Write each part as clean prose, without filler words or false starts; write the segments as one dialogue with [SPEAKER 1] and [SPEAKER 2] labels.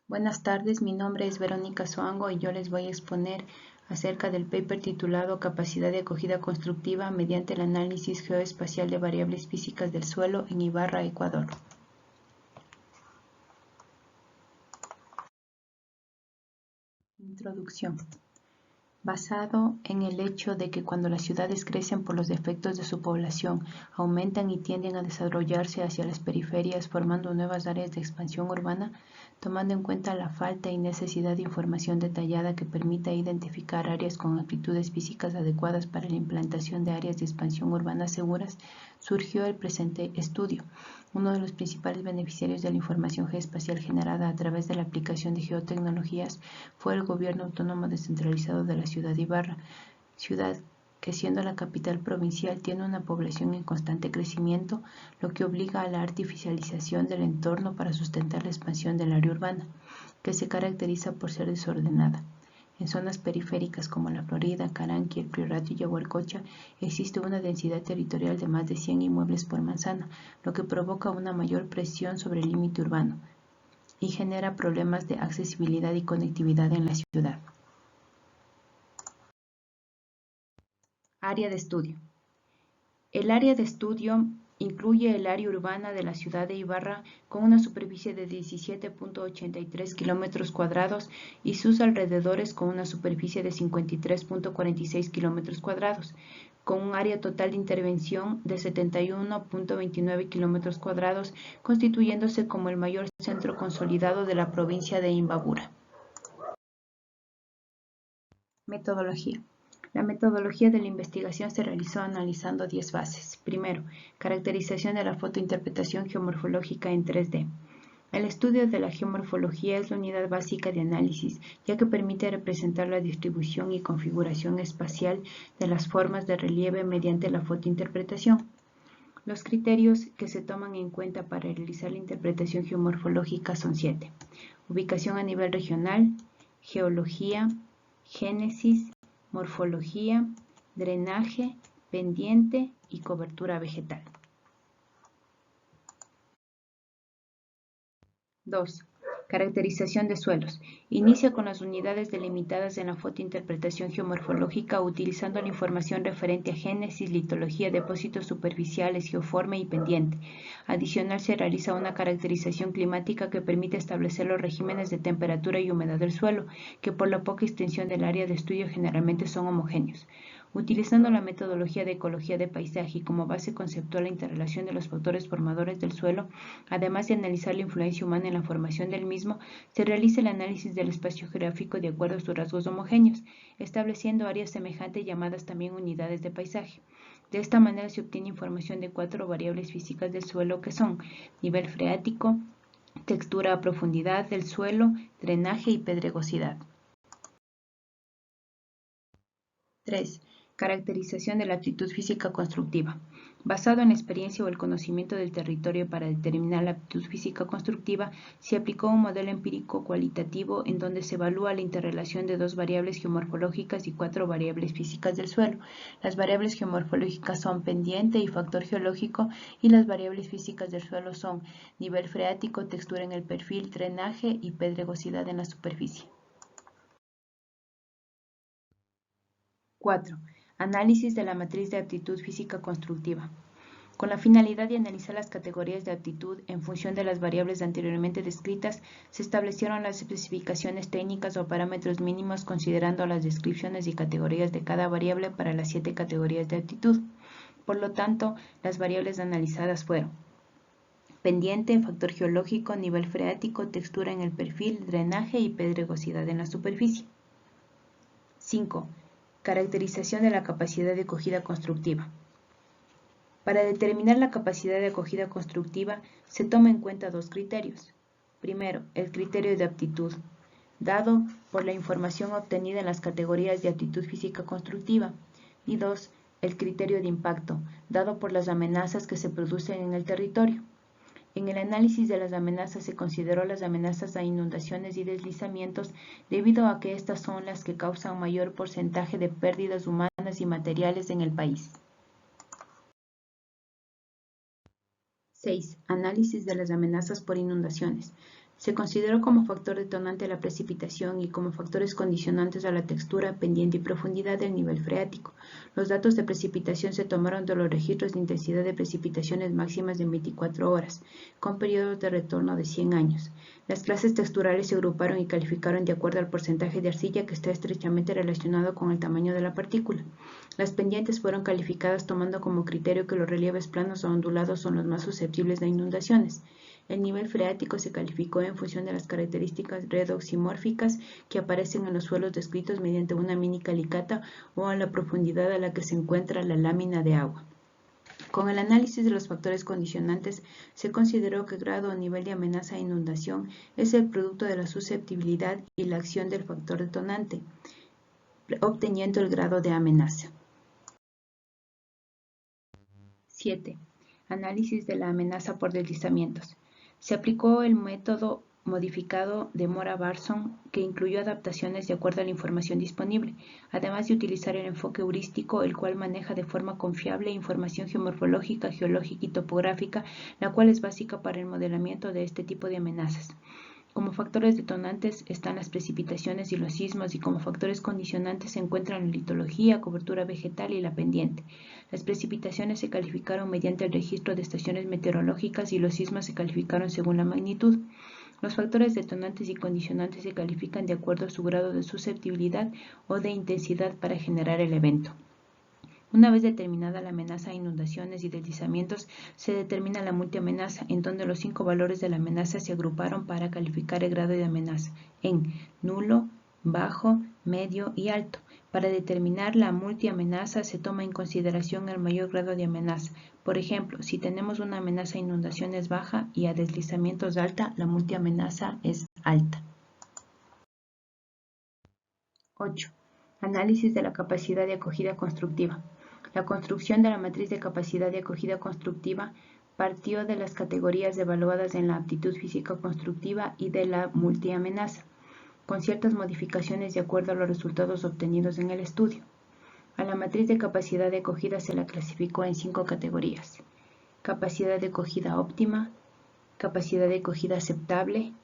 [SPEAKER 1] Buenas tardes, mi nombre es Verónica Soango y yo les voy a exponer acerca del paper titulado Capacidad de acogida constructiva mediante el análisis geoespacial de variables físicas del suelo en Ibarra, Ecuador. Introducción. Basado en el hecho de que cuando las ciudades crecen por los defectos de su población, aumentan y tienden a desarrollarse hacia las periferias formando nuevas áreas de expansión urbana, tomando en cuenta la falta y necesidad de información detallada que permita identificar áreas con aptitudes físicas adecuadas para la implantación de áreas de expansión urbana seguras, surgió el presente estudio. Uno de los principales beneficiarios de la información geoespacial generada a través de la aplicación de geotecnologías fue el gobierno autónomo descentralizado de la ciudad de Ibarra, ciudad que siendo la capital provincial tiene una población en constante crecimiento, lo que obliga a la artificialización del entorno para sustentar la expansión del área urbana, que se caracteriza por ser desordenada. En zonas periféricas como la Florida, Caranqui, El Priorato y Yaguarcocha existe una densidad territorial de más de 100 inmuebles por manzana, lo que provoca una mayor presión sobre el límite urbano y genera problemas de accesibilidad y conectividad en la ciudad. Área de estudio. El área de estudio incluye el área urbana de la ciudad de Ibarra con una superficie de 17.83 kilómetros cuadrados y sus alrededores con una superficie de 53.46 kilómetros cuadrados, con un área total de intervención de 71.29 kilómetros cuadrados, constituyéndose como el mayor centro consolidado de la provincia de Imbabura. Metodología. La metodología de la investigación se realizó analizando 10 fases. Primero, caracterización de la fotointerpretación geomorfológica en 3D. El estudio de la geomorfología es la unidad básica de análisis, ya que permite representar la distribución y configuración espacial de las formas de relieve mediante la fotointerpretación. Los criterios que se toman en cuenta para realizar la interpretación geomorfológica son 7. Ubicación a nivel regional, geología, génesis, morfología, drenaje, pendiente y cobertura vegetal. 2. Caracterización de suelos. Inicia con las unidades delimitadas en la fotointerpretación geomorfológica utilizando la información referente a génesis, litología, depósitos superficiales, geoforme y pendiente. Adicional, se realiza una caracterización climática que permite establecer los regímenes de temperatura y humedad del suelo, que por la poca extensión del área de estudio generalmente son homogéneos. Utilizando la metodología de ecología de paisaje y como base conceptual la interrelación de los factores formadores del suelo, además de analizar la influencia humana en la formación del mismo, se realiza el análisis del espacio geográfico de acuerdo a sus rasgos homogéneos, estableciendo áreas semejantes llamadas también unidades de paisaje. De esta manera se obtiene información de 4 variables físicas del suelo que son nivel freático, textura a profundidad del suelo, drenaje y pedregosidad. 3. Caracterización de la aptitud física constructiva. Basado en la experiencia o el conocimiento del territorio para determinar la aptitud física constructiva, se aplicó un modelo empírico cualitativo en donde se evalúa la interrelación de 2 variables geomorfológicas y 4 variables físicas del suelo. Las variables geomorfológicas son pendiente y factor geológico, y las variables físicas del suelo son nivel freático, textura en el perfil, drenaje y pedregosidad en la superficie. 4. Análisis de la matriz de aptitud física constructiva. Con la finalidad de analizar las categorías de aptitud en función de las variables anteriormente descritas, se establecieron las especificaciones técnicas o parámetros mínimos considerando las descripciones y categorías de cada variable para las 7 categorías de aptitud. Por lo tanto, las variables analizadas fueron pendiente, factor geológico, nivel freático, textura en el perfil, drenaje y pedregosidad en la superficie. 5. Caracterización de la capacidad de acogida constructiva. Para determinar la capacidad de acogida constructiva se toma en cuenta 2 criterios. Primero, el criterio de aptitud, dado por la información obtenida en las categorías de aptitud física constructiva. Y 2, el criterio de impacto, dado por las amenazas que se producen en el territorio. En el análisis de las amenazas se consideró las amenazas a inundaciones y deslizamientos debido a que estas son las que causan mayor porcentaje de pérdidas humanas y materiales en el país. 6. Análisis de las amenazas por inundaciones. Se consideró como factor detonante la precipitación y como factores condicionantes a la textura, pendiente y profundidad del nivel freático. Los datos de precipitación se tomaron de los registros de intensidad de precipitaciones máximas en 24 horas, con periodos de retorno de 100 años. Las clases texturales se agruparon y calificaron de acuerdo al porcentaje de arcilla que está estrechamente relacionado con el tamaño de la partícula. Las pendientes fueron calificadas tomando como criterio que los relieves planos o ondulados son los más susceptibles de inundaciones. El nivel freático se calificó en función de las características redoximórficas que aparecen en los suelos descritos mediante una mini calicata o a la profundidad a la que se encuentra la lámina de agua. Con el análisis de los factores condicionantes, se consideró que grado o nivel de amenaza a inundación es el producto de la susceptibilidad y la acción del factor detonante, obteniendo el grado de amenaza. 7. Análisis de la amenaza por deslizamientos. Se aplicó el método modificado de Mora-Barson, que incluyó adaptaciones de acuerdo a la información disponible, además de utilizar el enfoque heurístico, el cual maneja de forma confiable información geomorfológica, geológica y topográfica, la cual es básica para el modelamiento de este tipo de amenazas. Como factores detonantes están las precipitaciones y los sismos, y como factores condicionantes se encuentran la litología, cobertura vegetal y la pendiente. Las precipitaciones se calificaron mediante el registro de estaciones meteorológicas y los sismos se calificaron según la magnitud. Los factores detonantes y condicionantes se califican de acuerdo a su grado de susceptibilidad o de intensidad para generar el evento. Una vez determinada la amenaza a inundaciones y deslizamientos, se determina la multiamenaza, en donde los 5 valores de la amenaza se agruparon para calificar el grado de amenaza en nulo, bajo, medio y alto. Para determinar la multiamenaza se toma en consideración el mayor grado de amenaza. Por ejemplo, si tenemos una amenaza a inundaciones baja y a deslizamientos alta, la multiamenaza es alta. 8. Análisis de la capacidad de acogida constructiva. La construcción de la matriz de capacidad de acogida constructiva partió de las categorías evaluadas en la aptitud física constructiva y de la multiamenaza, con ciertas modificaciones de acuerdo a los resultados obtenidos en el estudio. A la matriz de capacidad de acogida se la clasificó en 5 categorías: capacidad de acogida óptima, capacidad de acogida aceptable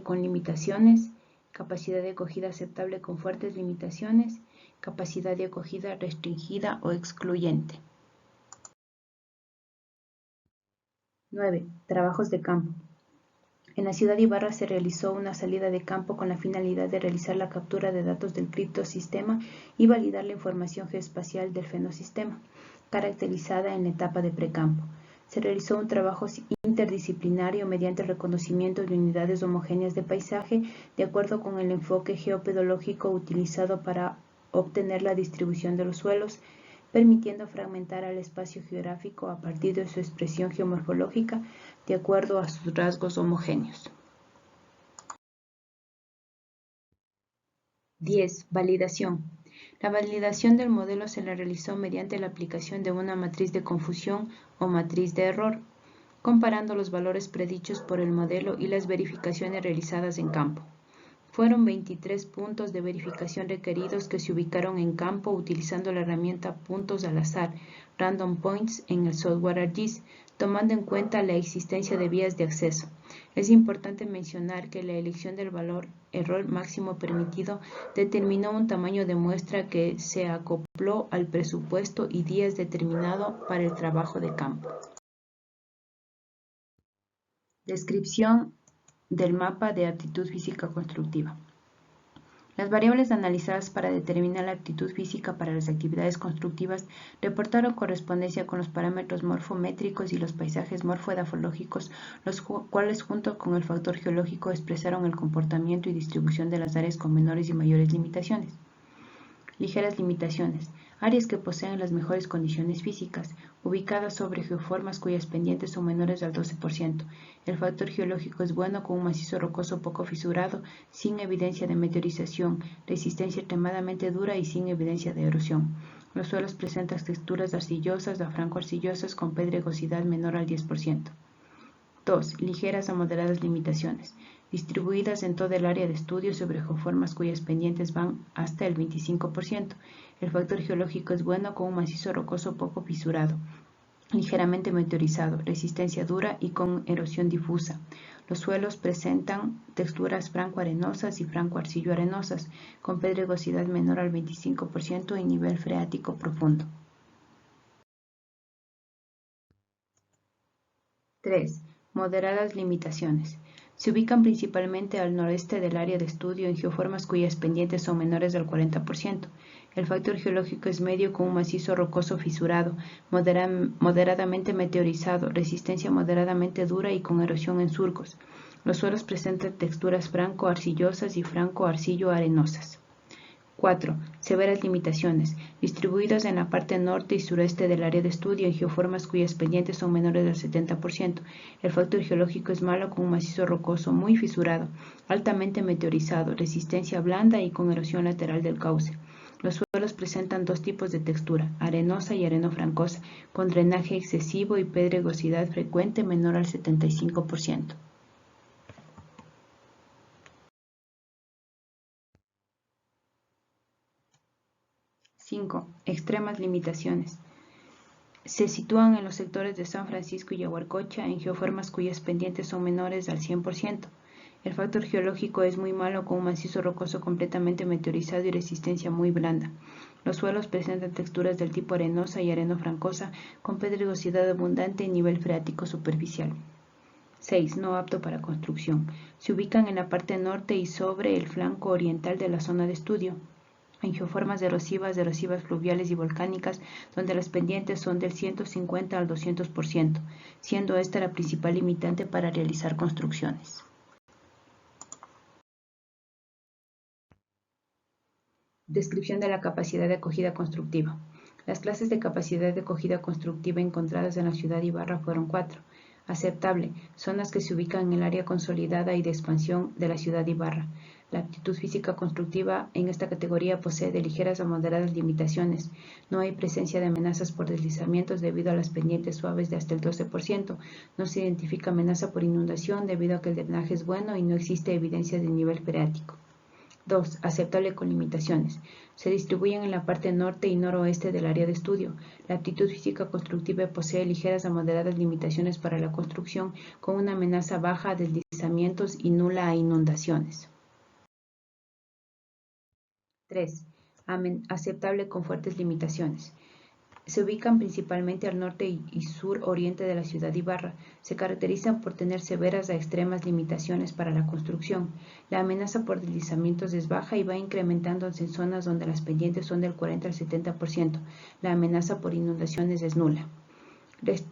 [SPEAKER 1] con limitaciones, capacidad de acogida aceptable con fuertes limitaciones, capacidad de acogida restringida o excluyente. 9. Trabajos de campo. En la ciudad de Ibarra se realizó una salida de campo con la finalidad de realizar la captura de datos del criptosistema y validar la información geoespacial del fenosistema, caracterizada en la etapa de precampo. Se realizó un trabajo interdisciplinario mediante el reconocimiento de unidades homogéneas de paisaje de acuerdo con el enfoque geopedológico utilizado para obtener la distribución de los suelos, permitiendo fragmentar al espacio geográfico a partir de su expresión geomorfológica de acuerdo a sus rasgos homogéneos. 10. Validación. La validación del modelo se la realizó mediante la aplicación de una matriz de confusión o matriz de error, comparando los valores predichos por el modelo y las verificaciones realizadas en campo. Fueron 23 puntos de verificación requeridos que se ubicaron en campo utilizando la herramienta puntos al azar, Random Points, en el software ArcGIS, tomando en cuenta la existencia de vías de acceso. Es importante mencionar que la elección del valor error máximo permitido determinó un tamaño de muestra que se acopló al presupuesto y días determinado para el trabajo de campo. Descripción del mapa de aptitud física constructiva. Las variables analizadas para determinar la aptitud física para las actividades constructivas reportaron correspondencia con los parámetros morfométricos y los paisajes morfoedafológicos, los cuales junto con el factor geológico expresaron el comportamiento y distribución de las áreas con menores y mayores limitaciones. Ligeras limitaciones. Áreas que poseen las mejores condiciones físicas, ubicadas sobre geoformas cuyas pendientes son menores al 12%. El factor geológico es bueno con un macizo rocoso poco fisurado, sin evidencia de meteorización, resistencia extremadamente dura y sin evidencia de erosión. Los suelos presentan texturas arcillosas a franco-arcillosas con pedregosidad menor al 10%. 2. Ligeras a moderadas limitaciones, distribuidas en toda el área de estudio sobre geoformas cuyas pendientes van hasta el 25%. El factor geológico es bueno con un macizo rocoso poco fisurado, ligeramente meteorizado, resistencia dura y con erosión difusa. Los suelos presentan texturas franco-arenosas y franco-arcillo-arenosas, con pedregosidad menor al 25% y nivel freático profundo. 3. Moderadas limitaciones. Se ubican principalmente al noreste del área de estudio en geoformas cuyas pendientes son menores del 40%. El factor geológico es medio con un macizo rocoso fisurado, moderadamente meteorizado, resistencia moderadamente dura y con erosión en surcos. Los suelos presentan texturas franco-arcillosas y franco-arcillo-arenosas. 4. Severas limitaciones, distribuidos en la parte norte y sureste del área de estudio en geoformas cuyas pendientes son menores del 70%. El factor geológico es malo con un macizo rocoso muy fisurado, altamente meteorizado, resistencia blanda y con erosión lateral del cauce. Los suelos presentan dos tipos de textura, arenosa y arenofrancosa, con drenaje excesivo y pedregosidad frecuente menor al 75%. 5. Extremas limitaciones. Se sitúan en los sectores de San Francisco y Yaguarcocha en geoformas cuyas pendientes son menores al 100%. El factor geológico es muy malo con un macizo rocoso completamente meteorizado y resistencia muy blanda. Los suelos presentan texturas del tipo arenosa y arenofrancosa con pedregosidad abundante y nivel freático superficial. 6. No apto para construcción. Se ubican en la parte norte y sobre el flanco oriental de la zona de estudio, en geoformas erosivas fluviales y volcánicas, donde las pendientes son del 150 al 200%, siendo esta la principal limitante para realizar construcciones. Descripción de la capacidad de acogida constructiva. Las clases de capacidad de acogida constructiva encontradas en la ciudad de Ibarra fueron 4. Aceptable, zonas que se ubican en el área consolidada y de expansión de la ciudad de Ibarra. La aptitud física constructiva en esta categoría posee de ligeras a moderadas limitaciones. No hay presencia de amenazas por deslizamientos debido a las pendientes suaves de hasta el 12%. No se identifica amenaza por inundación debido a que el drenaje es bueno y no existe evidencia de nivel freático. 2. Aceptable con limitaciones. Se distribuyen en la parte norte y noroeste del área de estudio. La aptitud física constructiva posee ligeras a moderadas limitaciones para la construcción, con una amenaza baja a deslizamientos y nula a inundaciones. 3. Aceptable con fuertes limitaciones. Se ubican principalmente al norte y sur-oriente de la ciudad de Ibarra. Se caracterizan por tener severas a extremas limitaciones para la construcción. La amenaza por deslizamientos es baja y va incrementándose en zonas donde las pendientes son del 40 al 70%. La amenaza por inundaciones es nula.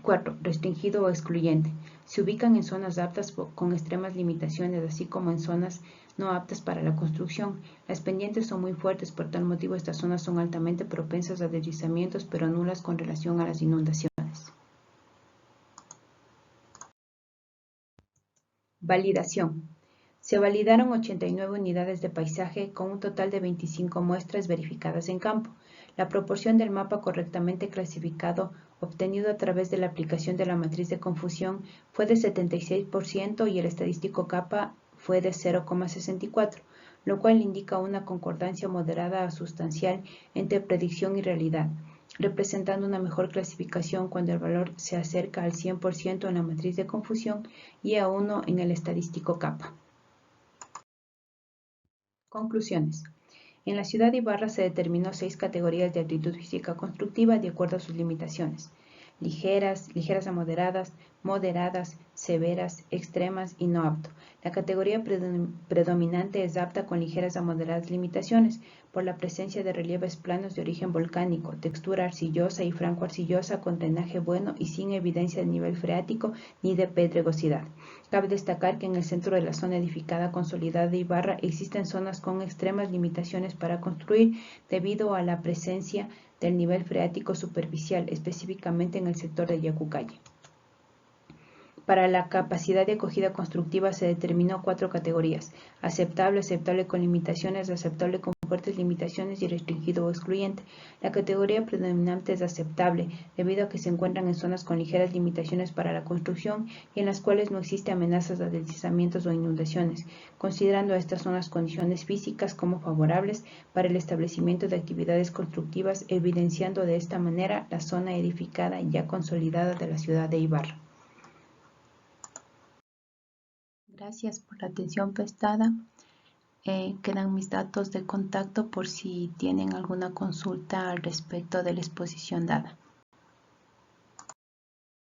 [SPEAKER 1] 4. Restringido o excluyente. Se ubican en zonas aptas con extremas limitaciones, así como en zonas no aptas para la construcción. Las pendientes son muy fuertes, por tal motivo estas zonas son altamente propensas a deslizamientos, pero nulas con relación a las inundaciones. Validación. Se validaron 89 unidades de paisaje con un total de 25 muestras verificadas en campo. La proporción del mapa correctamente clasificado obtenido a través de la aplicación de la matriz de confusión fue de 76% y el estadístico kappa fue de 0,64, lo cual indica una concordancia moderada a sustancial entre predicción y realidad, representando una mejor clasificación cuando el valor se acerca al 100% en la matriz de confusión y a 1 en el estadístico kappa. Conclusiones. En la ciudad de Ibarra se determinó 6 categorías de aptitud física constructiva de acuerdo a sus limitaciones: ligeras, ligeras a moderadas, moderadas, severas, extremas y no apto. La categoría predominante es apta con ligeras a moderadas limitaciones por la presencia de relieves planos de origen volcánico, textura arcillosa y franco-arcillosa con drenaje bueno y sin evidencia de nivel freático ni de pedregosidad. Cabe destacar que en el centro de la zona edificada consolidada de Ibarra existen zonas con extremas limitaciones para construir debido a la presencia del nivel freático superficial, específicamente en el sector de Yacucalle. Para la capacidad de acogida constructiva se determinó 4 categorías: aceptable, aceptable con limitaciones, aceptable con fuertes limitaciones y restringido o excluyente. La categoría predominante es aceptable, debido a que se encuentran en zonas con ligeras limitaciones para la construcción y en las cuales no existe amenazas de deslizamientos o inundaciones, considerando estas zonas condiciones físicas como favorables para el establecimiento de actividades constructivas, evidenciando de esta manera la zona edificada y ya consolidada de la ciudad de Ibarra. Gracias por la atención prestada. Quedan mis datos de contacto por si tienen alguna consulta al respecto de la exposición dada.